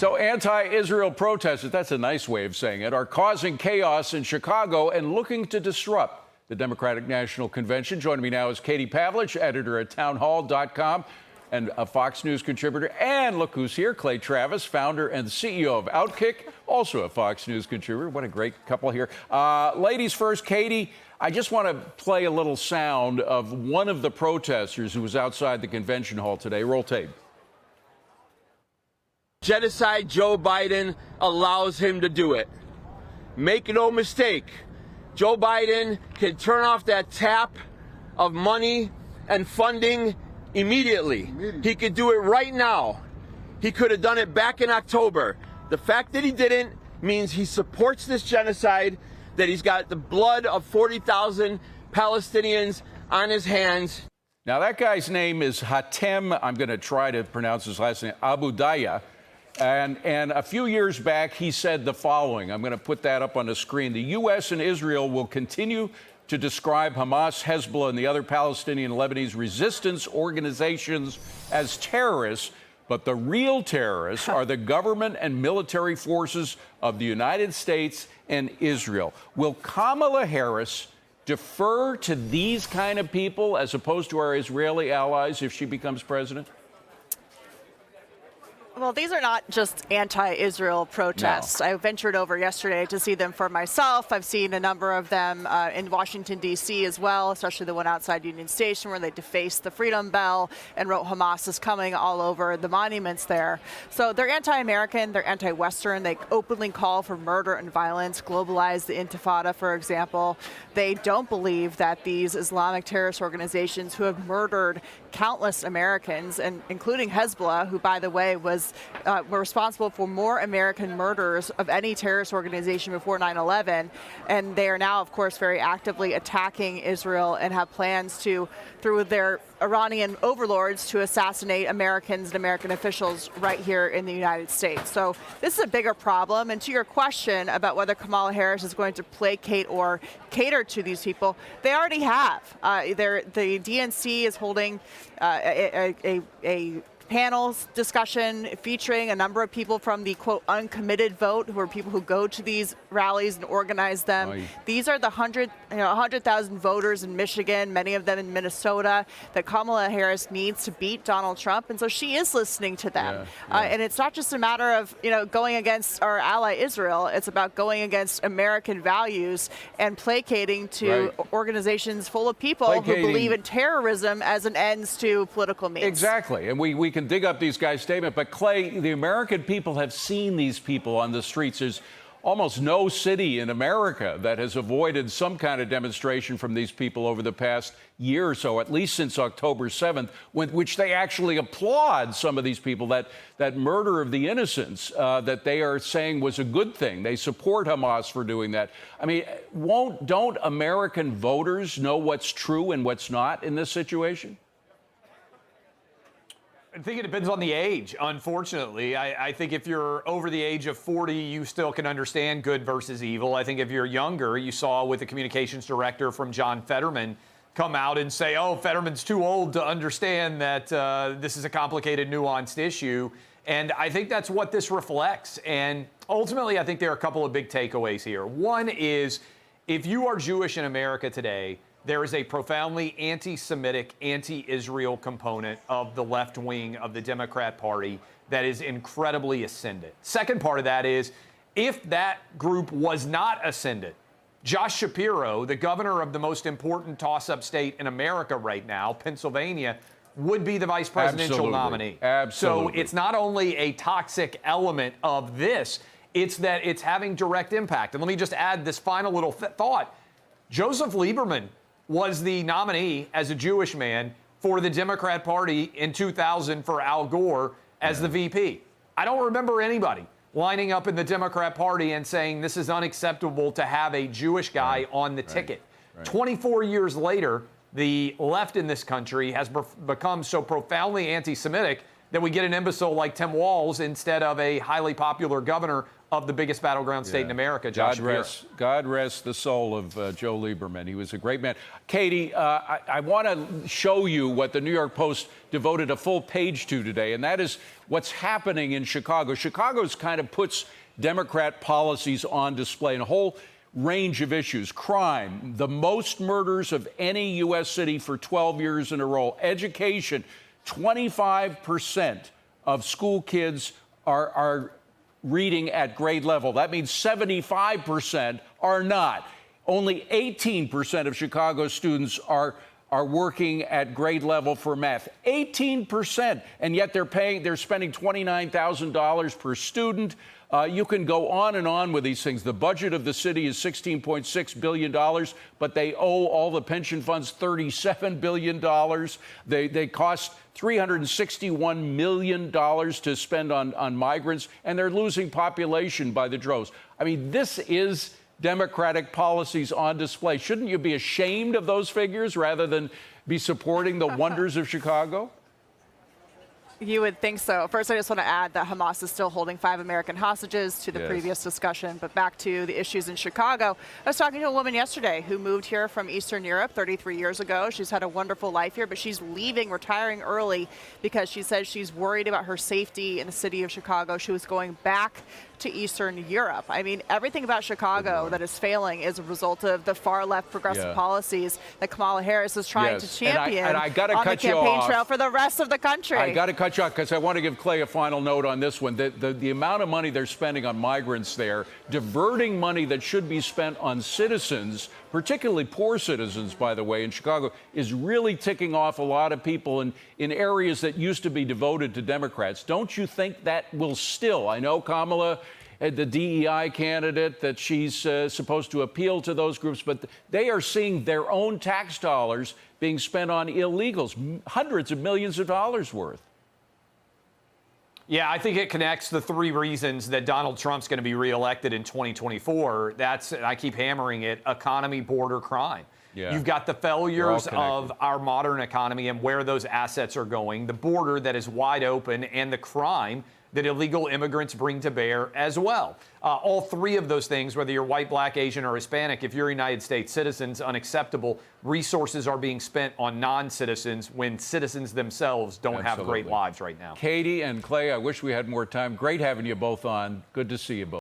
So anti-Israel protesters, that's a nice way of saying it, are causing chaos in Chicago and looking to disrupt the Democratic National Convention. Joining me now is Katie Pavlich, editor at townhall.com and a Fox News contributor. And look who's here, Clay Travis, founder and CEO of Outkick, also a Fox News contributor. What a great couple here. Ladies first, Katie, I just want to play a little sound of one of the protesters who was outside the convention hall today. Roll tape. Genocide Joe Biden allows him to do it. Make no mistake, Joe Biden can turn off that tap of money and funding immediately. He could do it right now. He could have done it back in October. The fact that he didn't means he supports this genocide, that he's got the blood of 40,000 Palestinians on his hands. Now, that guy's name is Hatem, I'm going to try to pronounce his last name, Abudaya. And a few years back, he said the following. I'm going to put that up on the screen. The U.S. and Israel will continue to describe Hamas, Hezbollah, and the other Palestinian and Lebanese resistance organizations as terrorists, but the real terrorists are the government and military forces of the United States and Israel. Will Kamala Harris defer to these kind of people as opposed to our Israeli allies if she becomes president? Well, these are not just anti-Israel protests. No. I ventured over yesterday to see them for myself. I've seen a number of them in Washington, D.C. as well, especially the one outside Union Station where they defaced the Freedom Bell and wrote Hamas is coming all over the monuments there. So they're anti-American, they're anti-Western. They openly call for murder and violence, globalize the Intifada, for example. They don't believe that these Islamic terrorist organizations who have murdered countless Americans, and including Hezbollah, who, by the way, were responsible for more American murders of any terrorist organization before 9/11, and they are now, of course, very actively attacking Israel and have plans to, through their Iranian overlords, to assassinate Americans and American officials right here in the United States. So this is a bigger problem. And to your question about whether Kamala Harris is going to placate or cater to these people, they already have. The DNC is holding a panels discussion featuring a number of people from the, quote, uncommitted vote, who are people who go to these rallies and organize them. Right. These are the 100,000 voters in Michigan, many of them in Minnesota, that Kamala Harris needs to beat Donald Trump. And so she is listening to them. Yeah. And it's not just a matter of, going against our ally Israel. It's about going against American values and placating to organizations full of people who believe in terrorism as an ends to political means. Exactly. And we can dig up these guys' statement, but Clay, the American people have seen these people on the streets. There's almost no city in America that has avoided some kind of demonstration from these people over the past year or so, at least since October 7th, which they actually applaud some of these people, that murder of the innocents that they are saying was a good thing. They support Hamas for doing that. I mean, don't American voters know what's true and what's not in this situation? I think it depends on the age, unfortunately. I think if you're over the age of 40, you still can understand good versus evil. I think if you're younger, you saw with the communications director from John Fetterman come out and say, oh, Fetterman's too old to understand that this is a complicated, nuanced issue. And I think that's what this reflects. And ultimately, I think there are a couple of big takeaways here. One is, if you are Jewish in America today, there is a profoundly anti-Semitic, anti-Israel component of the left wing of the Democrat Party that is incredibly ascendant. Second part of that is, if that group was not ascendant, Josh Shapiro, the governor of the most important toss-up state in America right now, Pennsylvania, would be the vice presidential nominee. Absolutely. So it's not only a toxic element of this, it's that it's having direct impact. And let me just add this final little thought. Joseph Lieberman was the nominee as a Jewish man for the Democrat Party in 2000 for Al Gore as the VP. I don't remember anybody lining up in the Democrat Party and saying this is unacceptable to have a Jewish guy on the ticket. 24 years later, the left in this country has become so profoundly anti-Semitic that we get an imbecile like Tim Walz instead of a highly popular governor of the biggest battleground state in America, Josh Shapiro. God rest the soul of Joe Lieberman. He was a great man. Katie, I want to show you what the New York Post devoted a full page to today, and that is what's happening in Chicago. Chicago's kind of puts Democrat policies on display in a whole range of issues. Crime, the most murders of any U.S. city for 12 years in a row. Education, 25% of school kids are reading at grade level. That means 75% are not. Only 18% of Chicago students are working at grade level for math. 18%, and yet they're spending $29,000 per student. You can go on and on with these things. The budget of the city is $16.6 billion, but they owe all the pension funds $37 billion. They cost $361 million to spend on migrants, and they're losing population by the droves. I mean, this is Democratic policies on display. Shouldn't you be ashamed of those figures rather than be supporting the wonders of Chicago? You would think so. First, I just want to add that Hamas is still holding 5 American hostages to the previous discussion. But back to the issues in Chicago. I was talking to a woman yesterday who moved here from Eastern Europe 33 years ago. She's had a wonderful life here, but she's leaving, retiring early because she says she's worried about her safety in the city of Chicago. She was going back to Eastern Europe. I mean, everything about Chicago that is failing is a result of the far left progressive policies that Kamala Harris is trying to champion and I gotta on the cut you campaign off. trail for the rest of the country. I got to cut you off because I want to give Clay a final note on this one. The amount of money they're spending on migrants there, diverting money that should be spent on citizens, particularly poor citizens, by the way, in Chicago, is really ticking off a lot of people in areas that used to be devoted to Democrats. Don't you think that will still? I know Kamala, the DEI candidate, that she's supposed to appeal to those groups, but they are seeing their own tax dollars being spent on illegals, hundreds of millions of dollars worth. Yeah, I think it connects the 3 reasons that Donald Trump's going to be reelected in 2024. That's, I keep hammering it, economy, border, crime. Yeah. You've got the failures of our modern economy and where those assets are going, the border that is wide open, and the crime that illegal immigrants bring to bear as well. All 3 of those things, whether you're white, black, Asian, or Hispanic, if you're United States citizens, unacceptable. Resources are being spent on non-citizens when citizens themselves don't have great lives right now. Katie and Clay, I wish we had more time. Great having you both on. Good to see you both.